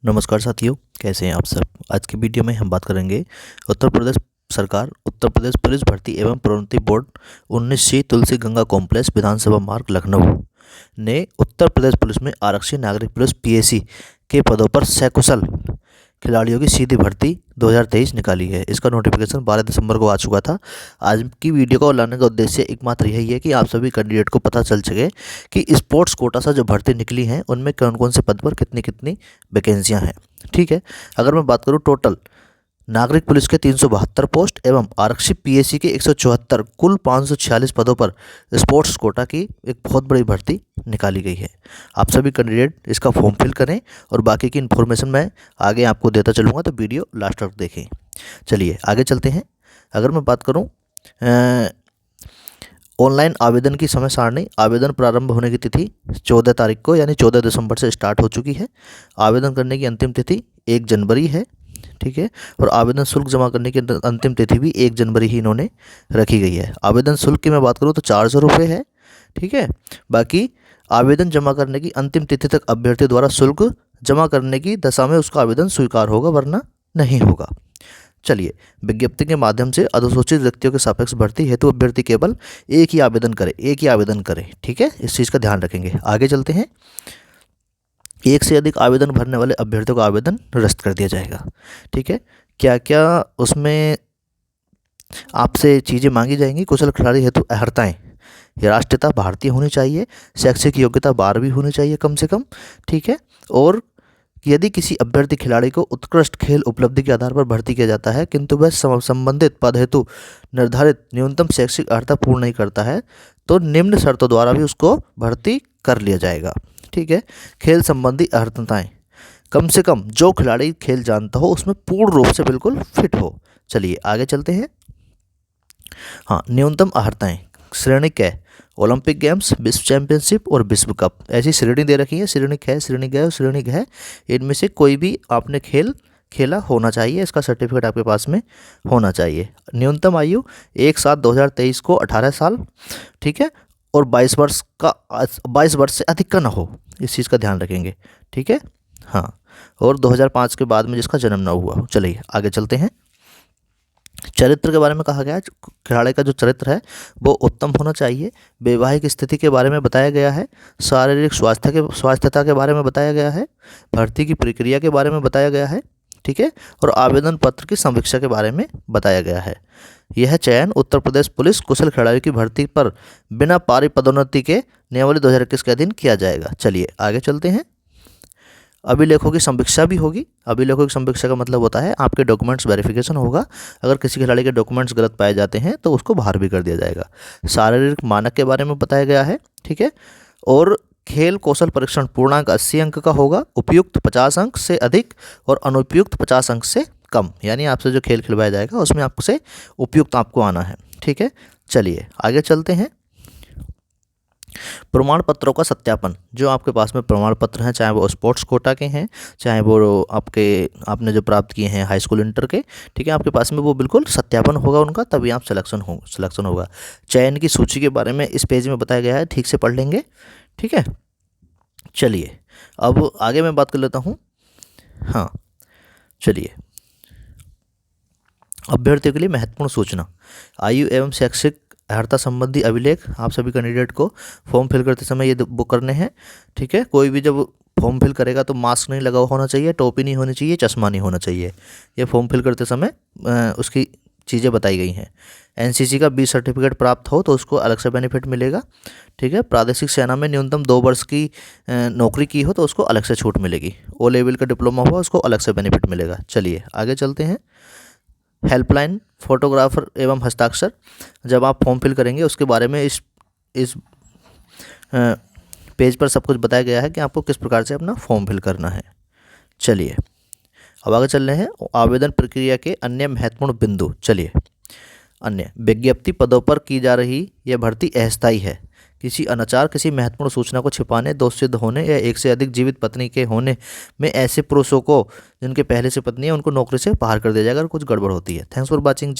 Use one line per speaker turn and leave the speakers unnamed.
नमस्कार साथियों, कैसे हैं आप सब। आज की वीडियो में हम बात करेंगे उत्तर प्रदेश सरकार, उत्तर प्रदेश पुलिस भर्ती एवं प्रोन्नति बोर्ड 19C तुलसी गंगा कॉम्प्लेक्स विधानसभा मार्ग लखनऊ ने उत्तर प्रदेश पुलिस में आरक्षी नागरिक पुलिस PAC के पदों पर सकुशल खिलाड़ियों की सीधी भर्ती 2023 निकाली है। इसका नोटिफिकेशन 12 दिसंबर को आ चुका था। आज की वीडियो को लाने का उद्देश्य एकमात्र यही है कि आप सभी कैंडिडेट को पता चल सके कि स्पोर्ट्स कोटा से जो भर्ती निकली हैं उनमें कौन कौन से पद पर कितनी कितनी वैकेंसियां हैं। ठीक है, अगर मैं बात करूं टोटल नागरिक पुलिस के 372 पोस्ट एवं आरक्षी PAC के 174 कुल 546 पदों पर स्पोर्ट्स कोटा की एक बहुत बड़ी भर्ती निकाली गई है। आप सभी कैंडिडेट इसका फॉर्म फिल करें और बाकी की इन्फॉर्मेशन मैं आगे आपको देता चलूँगा, तो वीडियो लास्ट तक देखें। चलिए आगे चलते हैं। अगर मैं बात करूँ ऑनलाइन आवेदन की समय सारणी, आवेदन प्रारंभ होने की तिथि 14 तारीख को यानी 14 दिसंबर से स्टार्ट हो चुकी है। आवेदन करने की अंतिम तिथि 1 जनवरी है। ठीक है, और आवेदन शुल्क जमा करने की अंतिम तिथि भी 1 जनवरी ही इन्होंने रखी गई है। आवेदन शुल्क की मैं बात करूँ तो 400 रुपये है। ठीक है, बाकी आवेदन जमा करने की अंतिम तिथि तक अभ्यर्थी द्वारा शुल्क जमा करने की दशा में उसका आवेदन स्वीकार होगा, वरना नहीं होगा। चलिए, विज्ञप्ति के माध्यम से अनुसूचित व्यक्तियों के सापेक्ष भर्ती हेतु अभ्यर्थी केवल एक ही आवेदन करे। ठीक है, इस चीज़ का ध्यान रखेंगे। आगे चलते हैं। एक से अधिक आवेदन भरने वाले अभ्यर्थियों का आवेदन निरस्त कर दिया जाएगा। ठीक है, क्या क्या उसमें आपसे चीज़ें मांगी जाएंगी। कुशल खिलाड़ी हेतु अर्हताएँ, राष्ट्रीयता भारतीय होनी चाहिए, शैक्षिक योग्यता 12वीं होनी चाहिए कम से कम। ठीक है, और यदि किसी अभ्यर्थी खिलाड़ी को उत्कृष्ट खेल उपलब्धि के आधार पर भर्ती किया जाता है किंतु वह संबंधित पद हेतु निर्धारित न्यूनतम शैक्षिक अर्हता पूर्ण नहीं करता है तो निम्न शर्तों द्वारा भी उसको भर्ती कर लिया जाएगा। ठीक है, खेल संबंधी अर्हताएँ, कम से कम जो खिलाड़ी खेल जानता हो उसमें पूर्ण रूप से बिल्कुल फिट हो। चलिए आगे चलते हैं। हाँ, न्यूनतम अर्हताएँ श्रेणी क ओलंपिक गेम्स, विश्व चैंपियनशिप और विश्व कप, ऐसी श्रेणी दे रखी है। श्रेणी ख, श्रेणी ग और श्रेणी घ, इनमें से कोई भी आपने खेल खेला होना चाहिए, इसका सर्टिफिकेट आपके पास में होना चाहिए। न्यूनतम आयु 1/7/2023 को 18 साल। ठीक है, और 22 वर्ष से अधिक का ना हो, इस चीज़ का ध्यान रखेंगे। ठीक है, हाँ, और 2005 के बाद में जिसका जन्म ना हुआ हो। चलिए आगे चलते हैं। चरित्र के बारे में कहा गया है, खिलाड़ी का जो चरित्र है वो उत्तम होना चाहिए। वैवाहिक स्थिति के बारे में बताया गया है। शारीरिक स्वास्थ्यता के बारे में बताया गया है। भर्ती की प्रक्रिया के बारे में बताया गया है। ठीक है, और आवेदन पत्र की समीक्षा के बारे में बताया गया है। यह चयन उत्तर प्रदेश पुलिस कुशल खिलाड़ियों की भर्ती पर बिना पारी पदोन्नति के नियमावली 2021 के अधीन किया जाएगा। चलिए आगे चलते हैं। अभिलेखों की समीक्षा भी होगी। अभिलेखों की समीक्षा का मतलब होता है आपके डॉक्यूमेंट्स वेरिफिकेशन होगा। अगर किसी खिलाड़ी के डॉक्यूमेंट्स गलत पाए जाते हैं तो उसको बाहर भी कर दिया जाएगा। शारीरिक मानक के बारे में बताया गया है। ठीक है, और खेल कौशल परीक्षण पूर्णांक 80 अंक का होगा, उपयुक्त 50 अंक से अधिक और अनुपयुक्त 50 अंक से कम। यानी आपसे जो खेल खिलवाया जाएगा उसमें आपसे उपयुक्त आपको आना है। ठीक है, चलिए आगे चलते हैं। प्रमाण पत्रों का सत्यापन, जो आपके पास में प्रमाण पत्र हैं, चाहे वो स्पोर्ट्स कोटा के हैं, चाहे वो आपने जो प्राप्त किए हैं हाई स्कूल इंटर के, ठीक है, आपके पास में वो बिल्कुल सत्यापन होगा उनका, तभी आप सिलेक्शन होगा। चयन की सूची के बारे में इस पेज में बताया गया है, ठीक से पढ़ लेंगे। ठीक है, चलिए अब आगे मैं बात कर लेता हूँ। हाँ, चलिए, अभ्यर्थियों के लिए महत्वपूर्ण सूचना, आयु एवं शैक्षिक अर्हता संबंधी अभिलेख आप सभी कैंडिडेट को फॉर्म फिल करते समय ये बुक करने हैं। ठीक है, कोई भी जब फॉर्म फिल करेगा तो मास्क नहीं लगा होना चाहिए, टोपी नहीं होनी चाहिए, चश्मा नहीं होना चाहिए। ये फॉर्म फिल करते समय उसकी चीज़ें बताई गई हैं। NCC का 20 सर्टिफिकेट प्राप्त हो तो उसको अलग से बेनिफिट मिलेगा। ठीक है, प्रादेशिक सेना में न्यूनतम 2 वर्ष की नौकरी की हो तो उसको अलग से छूट मिलेगी। O लेवल का डिप्लोमा हुआ उसको अलग से बेनिफिट मिलेगा। चलिए आगे चलते हैं। हेल्पलाइन, फोटोग्राफर एवं हस्ताक्षर, जब आप फॉर्म फिल करेंगे उसके बारे में इस पेज पर सब कुछ बताया गया है कि आपको किस प्रकार से अपना फॉर्म फिल करना है। चलिए अब आगे चल रहे हैं। आवेदन प्रक्रिया के अन्य महत्वपूर्ण बिंदु। चलिए, अन्य विज्ञप्ति पदों पर की जा रही यह भर्ती अस्थायी है। किसी अनाचार, किसी महत्वपूर्ण सूचना को छिपाने, दोष सिद्ध होने या एक से अधिक जीवित पत्नी के होने में ऐसे पुरुषों को जिनके पहले से पत्नी है उनको नौकरी से बाहर कर दिया जाएगा अगर कुछ गड़बड़ होती है। Thanks for watching.